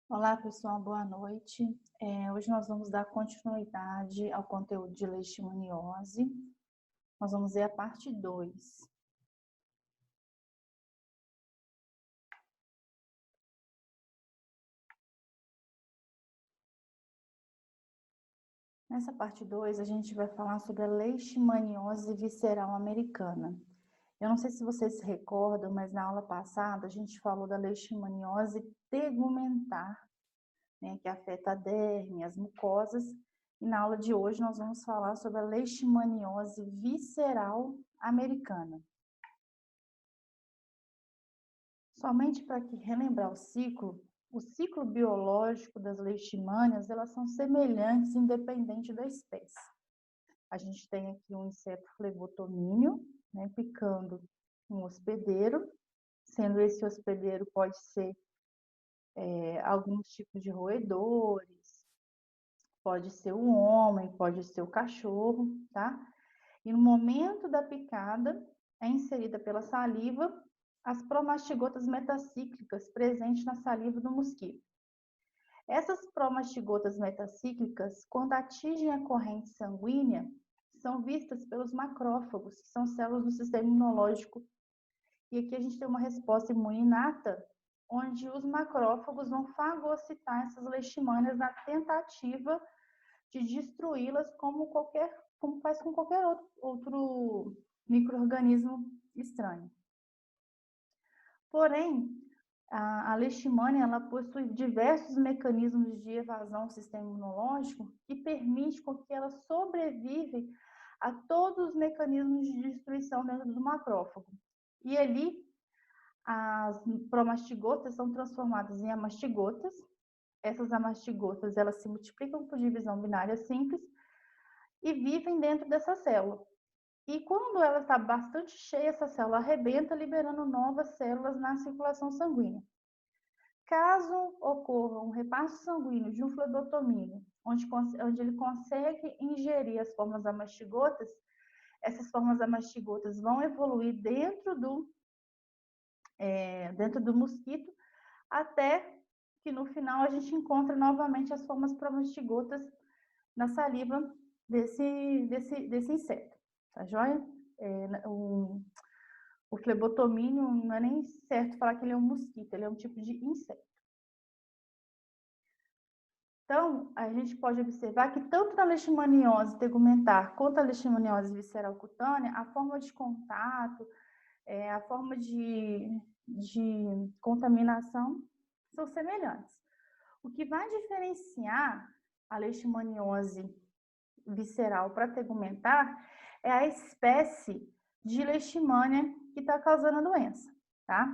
Olá, pessoal, boa noite. Hoje nós vamos dar continuidade ao conteúdo de leishmaniose. Nós vamos ver a parte 2. Nessa parte 2, a gente vai falar sobre a leishmaniose visceral americana. Eu não sei se vocês se recordam, mas na aula passada a gente falou da leishmaniose tegumentar, né, que afeta a derme, as mucosas. E na aula de hoje nós vamos falar sobre a leishmaniose visceral americana. Somente para relembrar o ciclo biológico das leishmanias, elas são semelhantes independente da espécie. A gente tem aqui um inseto flebotomínio, né, picando um hospedeiro, sendo esse hospedeiro pode ser alguns tipos de roedores, pode ser o homem, pode ser o cachorro, tá? E no momento da picada, é inserida pela saliva as promastigotas metacíclicas presentes na saliva do mosquito. Essas promastigotas metacíclicas, quando atingem a corrente sanguínea, são vistas pelos macrófagos, que são células do sistema imunológico. E aqui a gente tem uma resposta imune inata, onde os macrófagos vão fagocitar essas leishmanias na tentativa de destruí-las como faz com qualquer outro micro-organismo estranho. Porém, a leishmania ela possui diversos mecanismos de evasão ao sistema imunológico que permite com que ela sobrevive a todos os mecanismos de destruição dentro do macrófago. E ali, as promastigotas são transformadas em amastigotas. Essas amastigotas elas se multiplicam por divisão binária simples e vivem dentro dessa célula. E quando ela está bastante cheia, essa célula arrebenta, liberando novas células na circulação sanguínea. Caso ocorra um repasse sanguíneo de um flebotomínio, onde ele consegue ingerir as formas amastigotas, essas formas amastigotas vão evoluir dentro do mosquito, até que no final a gente encontra novamente as formas promastigotas na saliva desse inseto. Tá joia? O flebotomínio não é nem certo falar que ele é um mosquito, ele é um tipo de inseto. Então, a gente pode observar que tanto na leishmaniose tegumentar quanto a leishmaniose visceral cutânea, a forma de contato, a forma de contaminação são semelhantes. O que vai diferenciar a leishmaniose visceral para tegumentar é a espécie de leishmania que está causando a doença, tá?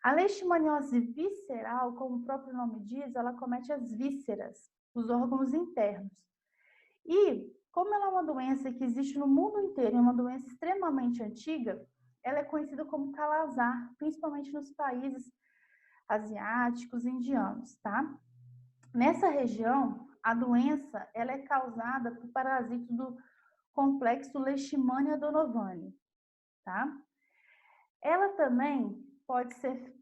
A leishmaniose visceral, como o próprio nome diz, ela comete as vísceras, os órgãos internos. E, como ela é uma doença que existe no mundo inteiro, é uma doença extremamente antiga, ela é conhecida como calazar, principalmente nos países asiáticos e indianos, tá? Nessa região, a doença ela é causada por parasitos do complexo Leishmania donovani, tá? Ela também pode ser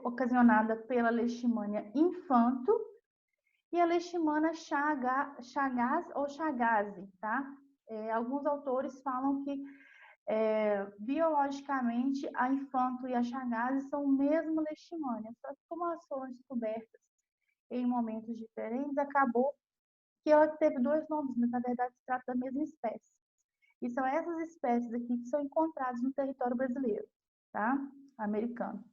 ocasionada pela Leishmania infanto e a Leishmania chagas ou chagazi, tá? Alguns autores falam que biologicamente a infanto e a chagazi são o mesmo Leishmania, só que como elas foram descobertas em momentos diferentes, acabou que ela teve dois nomes, mas na verdade se trata da mesma espécie. E são essas espécies aqui que são encontradas no território brasileiro, tá? Americano.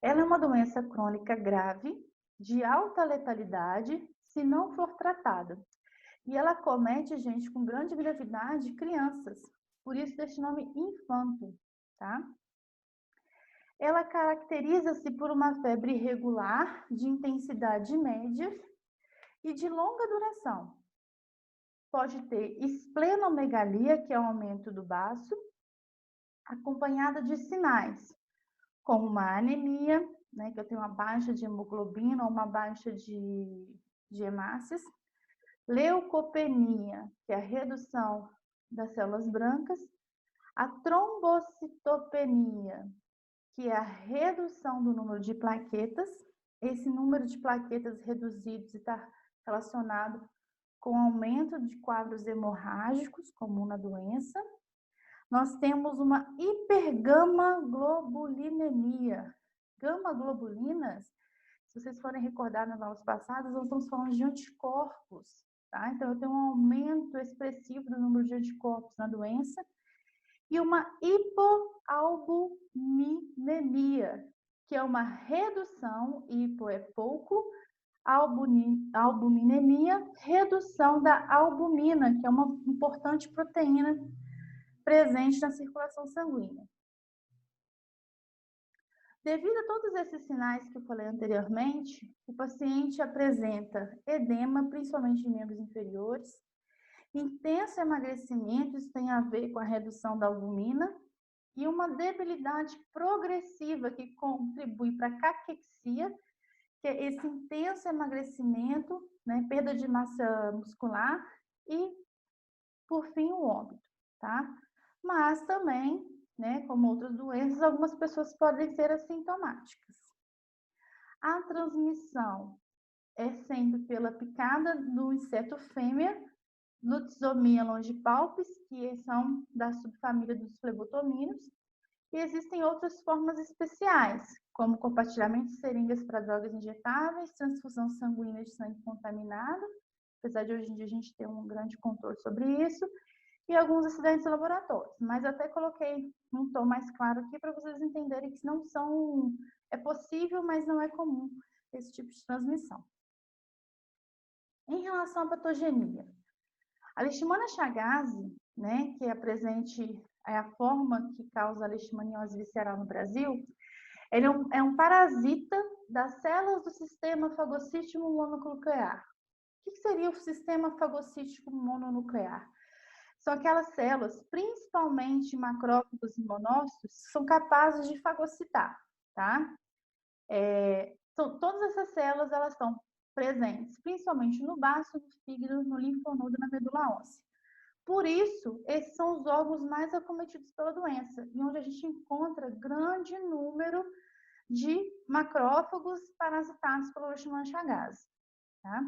Ela é uma doença crônica grave, de alta letalidade, se não for tratada. E ela comete, gente, com grande gravidade, crianças. Por isso, desse nome infanto, tá? Ela caracteriza-se por uma febre irregular, de intensidade média e de longa duração. Pode ter esplenomegalia, que é o aumento do baço, acompanhada de sinais, como uma anemia, né, que eu tenho uma baixa de hemoglobina ou uma baixa de hemácias, leucopenia, que é a redução das células brancas, a trombocitopenia, que é a redução do número de plaquetas. Esse número de plaquetas reduzidos está relacionado com o aumento de quadros hemorrágicos, comum na doença. Nós temos uma hipergamaglobulinemia. Gamaglobulinas, se vocês forem recordar nas aulas passadas, nós estamos falando de anticorpos, tá? Então, eu tenho um aumento expressivo do número de anticorpos na doença e uma hipoalbuminemia, que é uma redução, hipo é pouco, albuminemia, redução da albumina, que é uma importante proteína presente na circulação sanguínea. Devido a todos esses sinais que eu falei anteriormente, o paciente apresenta edema, principalmente de membros inferiores, intenso emagrecimento, isso tem a ver com a redução da albumina, e uma debilidade progressiva que contribui para a caquexia, que é esse intenso emagrecimento, né, perda de massa muscular e, por fim, o óbito, tá? Mas também, né, como outras doenças, algumas pessoas podem ser assintomáticas. A transmissão é sempre pela picada do inseto fêmea, Lutzomia longipalpis, que são da subfamília dos flebotomíneos, e existem outras formas especiais, como compartilhamento de seringas para drogas injetáveis, transfusão sanguínea de sangue contaminado, apesar de hoje em dia a gente ter um grande controle sobre isso, e alguns acidentes de laboratórios. Mas até coloquei um tom mais claro aqui para vocês entenderem que não são... É possível, mas não é comum esse tipo de transmissão. Em relação à patogenia, a Leishmania chagas, né, que é a forma que causa a leishmaniose visceral no Brasil, ele é um parasita das células do sistema fagocítico mononuclear. O que seria o sistema fagocítico mononuclear? São aquelas células, principalmente macrófagos e monócitos, que são capazes de fagocitar, tá? Todas essas células, elas estão presentes, principalmente no baço, no fígado, no linfonodo e na medula óssea. Por isso, esses são os órgãos mais acometidos pela doença, e onde a gente encontra grande número de macrófagos parasitados pela Leishmania chagas, tá?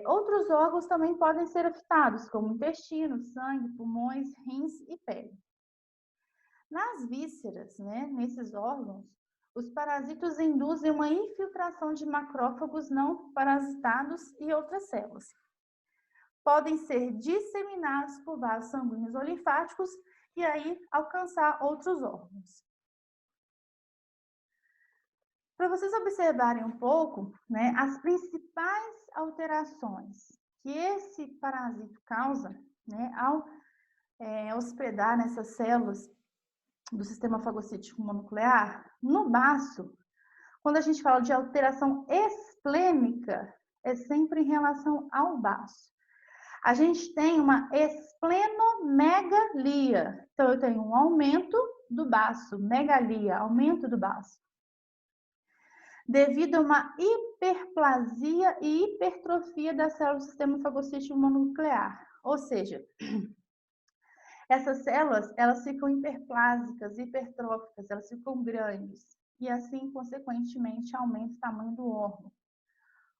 Outros órgãos também podem ser afetados, como intestino, sangue, pulmões, rins e pele. Nas vísceras, né, nesses órgãos, os parasitas induzem uma infiltração de macrófagos não parasitados e outras células. Podem ser disseminados por vasos sanguíneos ou linfáticos e aí alcançar outros órgãos. Para vocês observarem um pouco, né, as principais alterações que esse parasito causa, né, ao hospedar nessas células do sistema fagocítico mononuclear, no baço, quando a gente fala de alteração esplênica, é sempre em relação ao baço. A gente tem uma esplenomegalia, então eu tenho um aumento do baço, megalia, aumento do baço, devido a uma hiperplasia e hipertrofia das células do sistema fagocítico mononuclear. Ou seja, essas células, elas ficam hiperplásicas, hipertróficas, elas ficam grandes. E assim, consequentemente, aumenta o tamanho do órgão.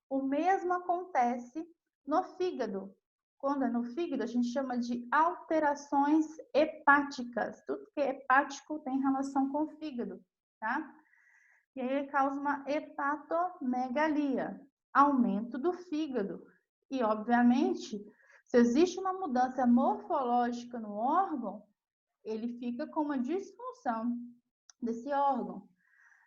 O mesmo acontece no fígado. Quando é no fígado, a gente chama de alterações hepáticas. Tudo que é hepático tem relação com o fígado, tá? E aí causa uma hepatomegalia, aumento do fígado. E, obviamente, se existe uma mudança morfológica no órgão, ele fica com uma disfunção desse órgão,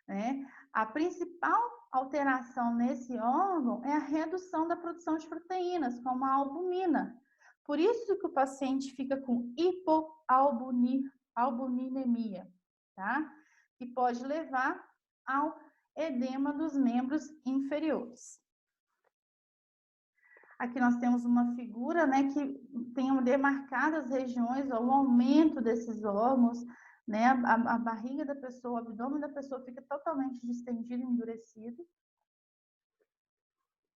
né? A principal alteração nesse órgão é a redução da produção de proteínas, como a albumina. Por isso que o paciente fica com hipoalbuminemia, tá? Que pode levar ao edema dos membros inferiores. Aqui nós temos uma figura, né, que tem demarcadas regiões, ou um aumento desses órgãos, né, a barriga da pessoa, o abdômen da pessoa fica totalmente distendido e endurecido.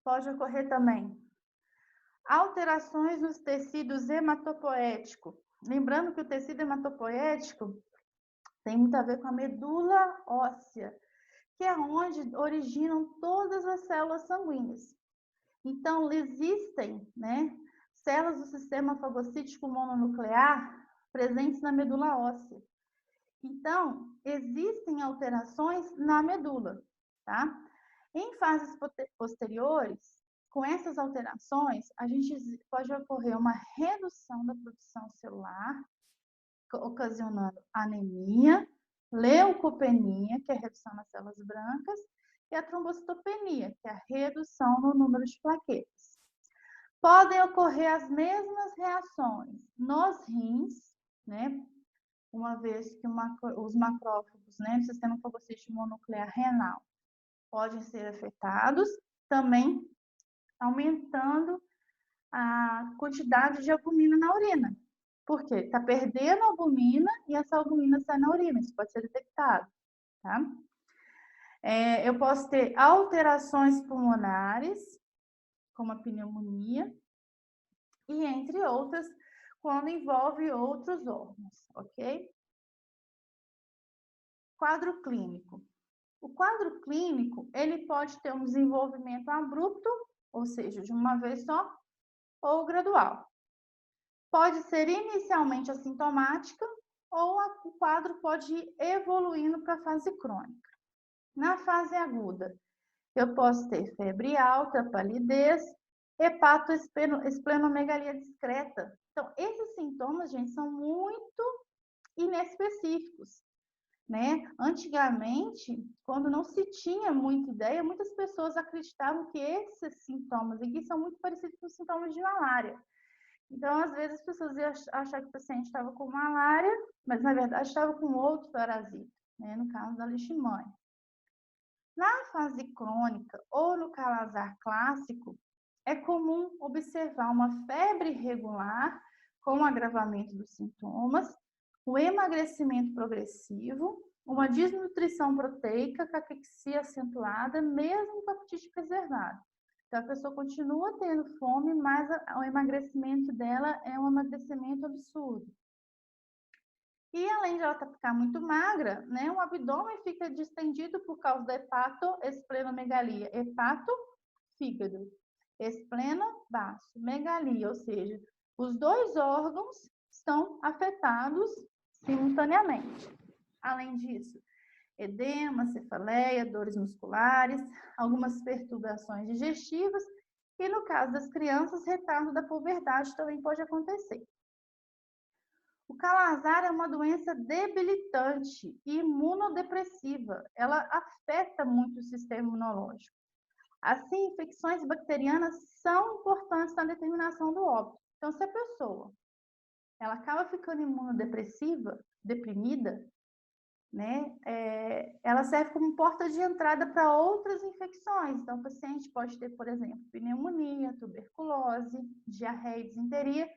Pode ocorrer também alterações nos tecidos hematopoéticos. Lembrando que o tecido hematopoético tem muito a ver com a medula óssea, que é onde originam todas as células sanguíneas. Então, existem, né, células do sistema fagocítico mononuclear presentes na medula óssea. Então, existem alterações na medula, tá? Em fases posteriores, com essas alterações, a gente pode ocorrer uma redução da produção celular, ocasionando anemia, leucopenia, que é a redução nas células brancas, e a trombocitopenia, que é a redução no número de plaquetas. Podem ocorrer as mesmas reações nos rins, né? Uma vez que os macrófagos, né, do sistema fagocítico mononuclear renal podem ser afetados, também aumentando a quantidade de albumina na urina. Por quê? Está perdendo albumina e essa albumina sai na urina, isso pode ser detectado, tá? Eu posso ter alterações pulmonares, como a pneumonia, e entre outras, quando envolve outros órgãos, ok? Quadro clínico. O quadro clínico, ele pode ter um desenvolvimento abrupto, ou seja, de uma vez só, ou gradual. Pode ser inicialmente assintomática, ou o quadro pode ir evoluindo para a fase crônica. Na fase aguda, eu posso ter febre alta, palidez, hepatoesplenomegalia discreta. Então, esses sintomas, gente, são muito inespecíficos, né? Antigamente, quando não se tinha muita ideia, muitas pessoas acreditavam que esses sintomas aqui são muito parecidos com os sintomas de malária. Então, às vezes, as pessoas iam achar que o paciente estava com malária, mas, na verdade, estava com outro parasita, né? No caso da leishmania. Na fase crônica ou no calazar clássico, é comum observar uma febre irregular com agravamento dos sintomas, o emagrecimento progressivo, uma desnutrição proteica, caquexia acentuada, mesmo com apetite preservado. Então, a pessoa continua tendo fome, mas o emagrecimento dela é um emagrecimento absurdo. E além de ela ficar muito magra, né, o abdômen fica distendido por causa da hepatoesplenomegalia. Hepato, fígado. Espleno, baço. Megalia, ou seja, os dois órgãos estão afetados simultaneamente. Além disso, edema, cefaleia, dores musculares, algumas perturbações digestivas e, no caso das crianças, retardo da puberdade também pode acontecer. O calazar é uma doença debilitante e imunodepressiva. Ela afeta muito o sistema imunológico. Assim, infecções bacterianas são importantes na determinação do óbito. Então, se a pessoa ela acaba ficando imunodepressiva, deprimida, né, ela serve como porta de entrada para outras infecções. Então, o paciente pode ter, por exemplo, pneumonia, tuberculose, diarreia e disenteria,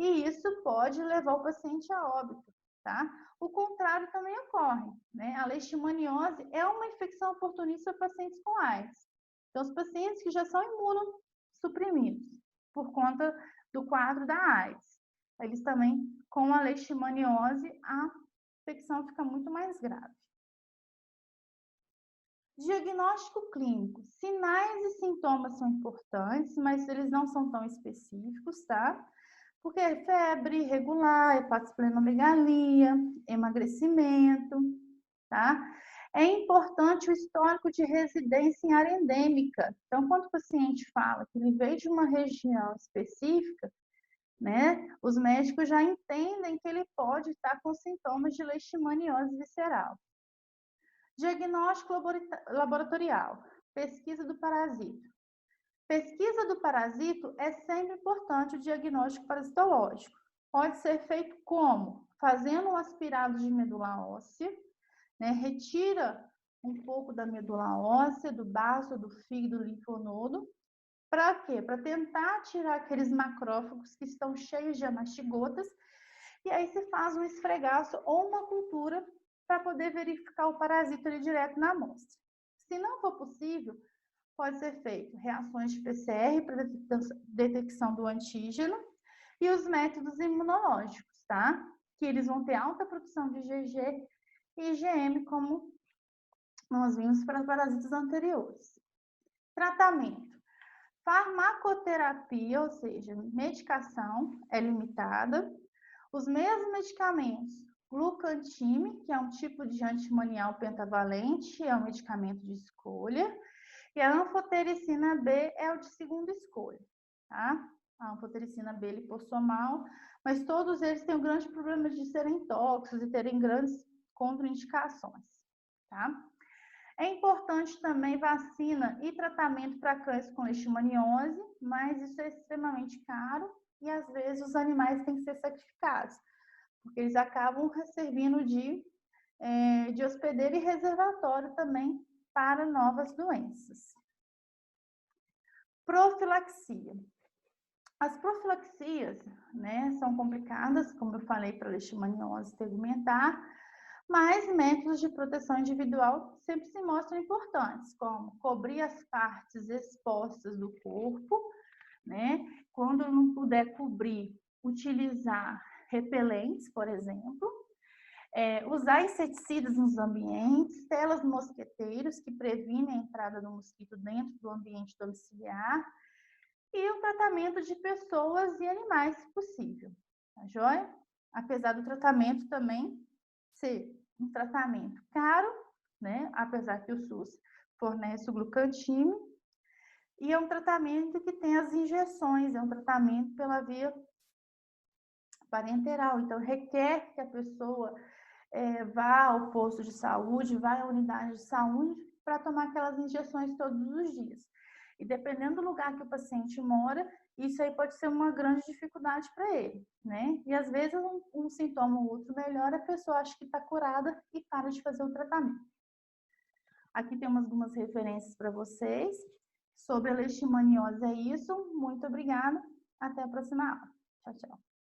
e isso pode levar o paciente a óbito, tá? O contrário também ocorre, né? A leishmaniose é uma infecção oportunista para pacientes com AIDS. Então, os pacientes que já são imunossuprimidos por conta do quadro da AIDS, eles também, com a leishmaniose, a infecção fica muito mais grave. Diagnóstico clínico. Sinais e sintomas são importantes, mas eles não são tão específicos, tá? Porque febre irregular, hepatoesplenomegalia, emagrecimento, tá? É importante o histórico de residência em área endêmica. Então, quando o paciente fala que ele veio de uma região específica, né, os médicos já entendem que ele pode estar com sintomas de leishmaniose visceral. Diagnóstico laboratorial, pesquisa do parasito. Pesquisa do parasito é sempre importante o diagnóstico parasitológico. Pode ser feito como? Fazendo um aspirado de medula óssea, né? Retira um pouco da medula óssea, do baço, do fígado, do linfonodo. Para quê? Para tentar tirar aqueles macrófagos que estão cheios de amastigotas, e aí se faz um esfregaço ou uma cultura para poder verificar o parasito ali direto na amostra. Se não for possível, pode ser feito reações de PCR para detecção do antígeno e os métodos imunológicos, tá? Que eles vão ter alta produção de IgG e IgM, como nós vimos para parasitas anteriores. Tratamento. Farmacoterapia, ou seja, medicação, é limitada. Os mesmos medicamentos, glucantime, que é um tipo de antimonial pentavalente, é um medicamento de escolha, e a anfotericina B é o de segunda escolha, tá? A anfotericina B lipossomal, mas todos eles têm um grande problema de serem tóxicos e terem grandes contraindicações, tá? É importante também vacina e tratamento para cães com leishmaniose, mas isso é extremamente caro e às vezes os animais têm que ser sacrificados, porque eles acabam servindo de hospedeiro e reservatório também para novas doenças. Profilaxia. As profilaxias, né, são complicadas, como eu falei, para leishmaniose tegumentar, mas métodos de proteção individual sempre se mostram importantes, como cobrir as partes expostas do corpo, né? Quando não puder cobrir, utilizar repelentes, por exemplo, usar inseticidas nos ambientes, telas mosqueteiros que previnem a entrada do mosquito dentro do ambiente domiciliar e o tratamento de pessoas e animais, se possível, tá joia? Apesar do tratamento também ser um tratamento caro, né? Apesar que o SUS fornece o glucantime, e é um tratamento que tem as injeções, é um tratamento pela via parenteral, então requer que a pessoa vá ao posto de saúde, vá à unidade de saúde para tomar aquelas injeções todos os dias. E dependendo do lugar que o paciente mora, isso aí pode ser uma grande dificuldade para ele, né? E às vezes um sintoma ou outro melhora, a pessoa acha que está curada e para de fazer o tratamento. Aqui tem algumas referências para vocês. Sobre a leishmaniose é isso. Muito obrigada. Até a próxima aula. Tchau, tchau.